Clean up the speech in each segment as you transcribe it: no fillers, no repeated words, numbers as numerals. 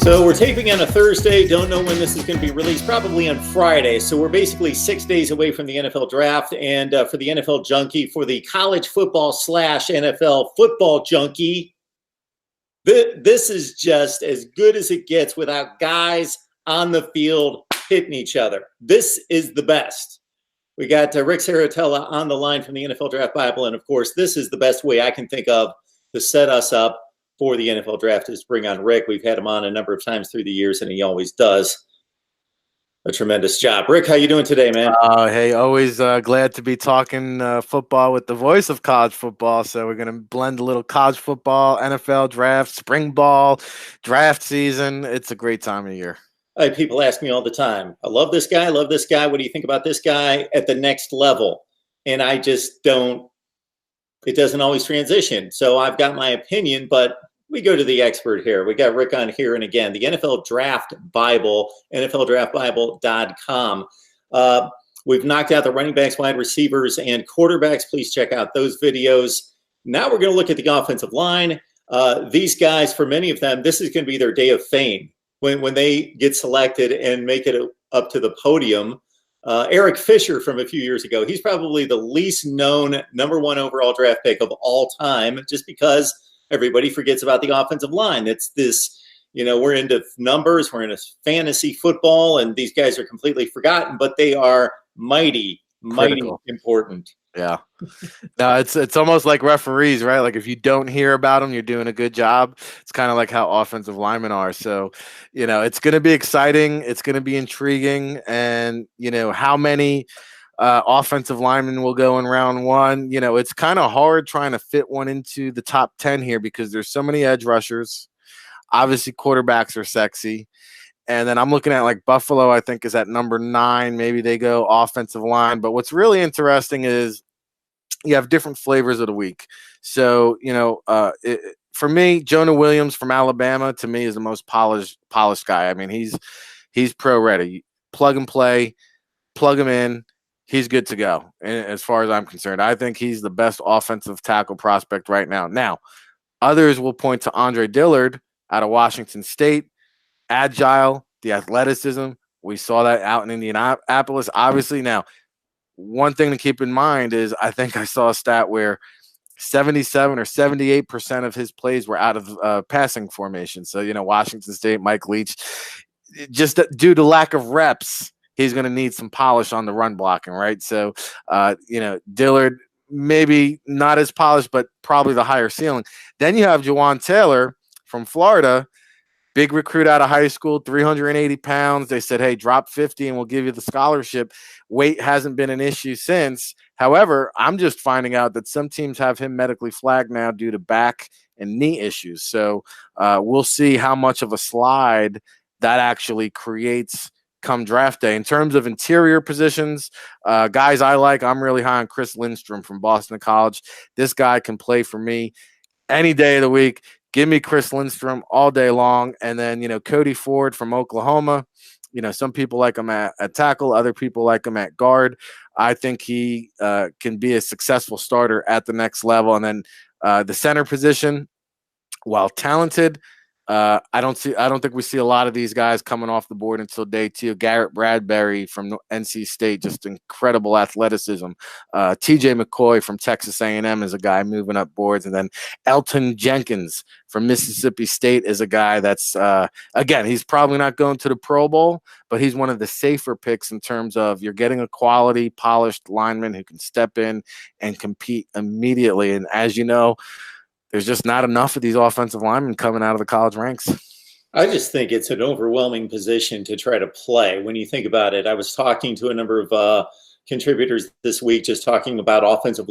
So we're taping on a Thursday. Don't know when this is going to be released. Probably on Friday. So we're basically 6 days away from the NFL draft. And for the NFL Junkie, for the college football / NFL football junkie, this is just as good as it gets without guys on the field hitting each other. This is the best. We got Rick Saratella on the line from the NFL Draft Bible. And of course, this is the best way I can think of to set us up for the NFL draft is to bring on Rick. We've had him on a number of times through the years, and he always does a tremendous job. Rick, how you doing today, man? Hey, always glad to be talking football with the voice of college football. So we're going to blend a little college football, NFL draft, spring ball, draft season. It's a great time of year. People ask me all the time, I love this guy, love this guy. What do you think about this guy at the next level? And I just don't, it doesn't always transition. So I've got my opinion, but we go to the expert here. We got Rick on here. And again, the NFL Draft Bible, NFLDraftBible.com. We've knocked out the running backs, wide receivers, and quarterbacks. Please check out those videos. Now we're going to look at the offensive line. These guys, for many of them, this is going to be their day of fame when they get selected and make it up to the podium. Eric Fisher from a few years ago, he's probably the least known #1 overall draft pick of all time, just because everybody forgets about the offensive line. It's this, we're into numbers, we're into fantasy football, and these guys are completely forgotten, but they are mighty important. Yeah. No, it's almost like referees, right? Like if you don't hear about them, you're doing a good job. It's kind of like how offensive linemen are. So, it's going to be exciting. It's going to be intriguing. And, how many offensive linemen will go in round one? It's kind of hard trying to fit one into the top 10 here because there's so many edge rushers. Obviously, quarterbacks are sexy. And then I'm looking at like Buffalo, I think, is at number 9. Maybe they go offensive line. But what's really interesting is you have different flavors of the week. So, for me, Jonah Williams from Alabama, to me, is the most polished guy. I mean, he's pro ready. Plug and play, plug him in. He's good to go, as far as I'm concerned. I think he's the best offensive tackle prospect right now. Now, others will point to Andre Dillard out of Washington State. Agile, the athleticism. We saw that out in Indianapolis. Obviously, now, one thing to keep in mind is I think I saw a stat where 77 or 78% of his plays were out of passing formation. So, Washington State, Mike Leach, just due to lack of reps, he's going to need some polish on the run blocking, right? So, Dillard, maybe not as polished, but probably the higher ceiling. Then you have Jawan Taylor from Florida, big recruit out of high school, 380 pounds. They said, hey, drop 50 and we'll give you the scholarship. Weight hasn't been an issue since. However, I'm just finding out that some teams have him medically flagged now due to back and knee issues. So we'll see how much of a slide that actually creates come draft day. In terms of interior positions, guys I'm really high on Chris Lindstrom from Boston College. This guy can play for me any day of the week. Give me Chris Lindstrom all day long. And then, Cody Ford from Oklahoma. Some people like him at tackle. Other people like him at guard. I think he can be a successful starter at the next level. And then the center position, while talented, I don't think we see a lot of these guys coming off the board until day 2. Garrett Bradbury from NC State, just incredible athleticism. TJ McCoy from Texas A&M is a guy moving up boards. And then Elton Jenkins from Mississippi State is a guy that's, again, he's probably not going to the Pro Bowl, but he's one of the safer picks in terms of you're getting a quality, polished lineman who can step in and compete immediately. And as you know, there's just not enough of these offensive linemen coming out of the college ranks. I just think it's an overwhelming position to try to play. When you think about it, I was talking to a number of contributors this week, just talking about offensive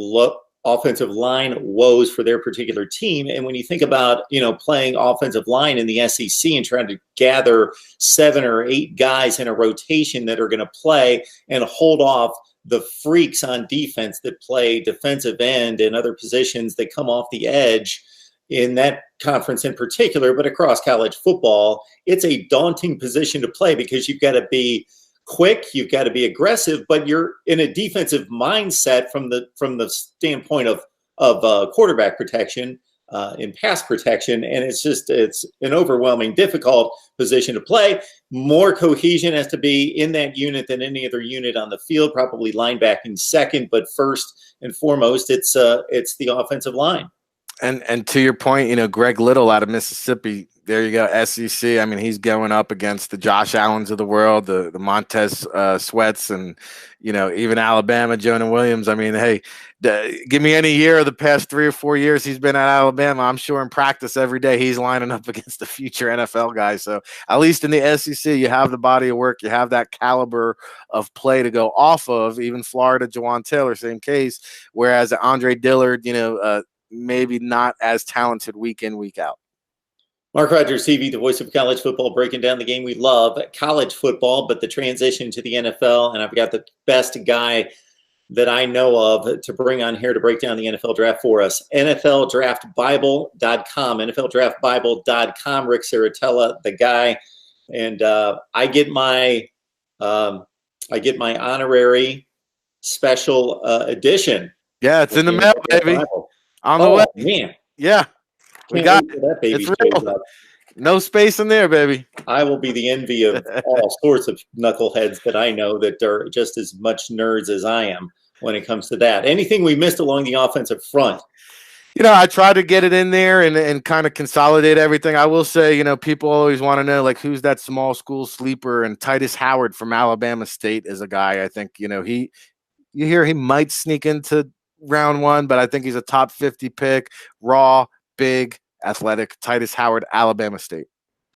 line woes for their particular team. And when you think about, playing offensive line in the SEC and trying to gather 7 or 8 guys in a rotation that are going to play and hold off the freaks on defense that play defensive end and other positions that come off the edge in that conference in particular, but across college football, it's a daunting position to play because you've got to be quick, you've got to be aggressive, but you're in a defensive mindset from the standpoint of quarterback protection. in pass protection, and it's an overwhelming, difficult position to play. More cohesion has to be in that unit than any other unit on the field. Probably linebacking second, but first and foremost, it's the offensive line. And to your point, Greg Little out of Mississippi, there you go, SEC. I mean, he's going up against the Josh Allens of the world, the Montez Sweats, and even Alabama, Jonah Williams. I mean, hey, give me any year of the past 3 or 4 years he's been at Alabama. I'm sure in practice every day he's lining up against the future NFL guys. So at least in the SEC, you have the body of work, you have that caliber of play to go off of. Even Florida, Jawan Taylor, same case. Whereas Andre Dillard, maybe not as talented week in, week out. Mark Rogers TV, the voice of college football, breaking down the game we love, college football, but the transition to the NFL. And I've got the best guy that I know of to bring on here to break down the NFL draft for us. NFLDraftBible.com, NFLDraftBible.com. Rick Saratella, the guy. And I get my honorary special edition. Yeah, it's in the mail, baby. Bible. On the way. Man. Yeah. We got it. That baby it's real. No space in there, baby. I will be the envy of all sorts of knuckleheads that I know that are just as much nerds as I am when it comes to that. Anything we missed along the offensive front? I try to get it in there and kind of consolidate everything. I will say, people always want to know, like, who's that small school sleeper, and Titus Howard from Alabama State is a guy I think, you hear he might sneak into round 1, but I think he's a top 50 pick, raw, big, athletic. Titus Howard, Alabama State.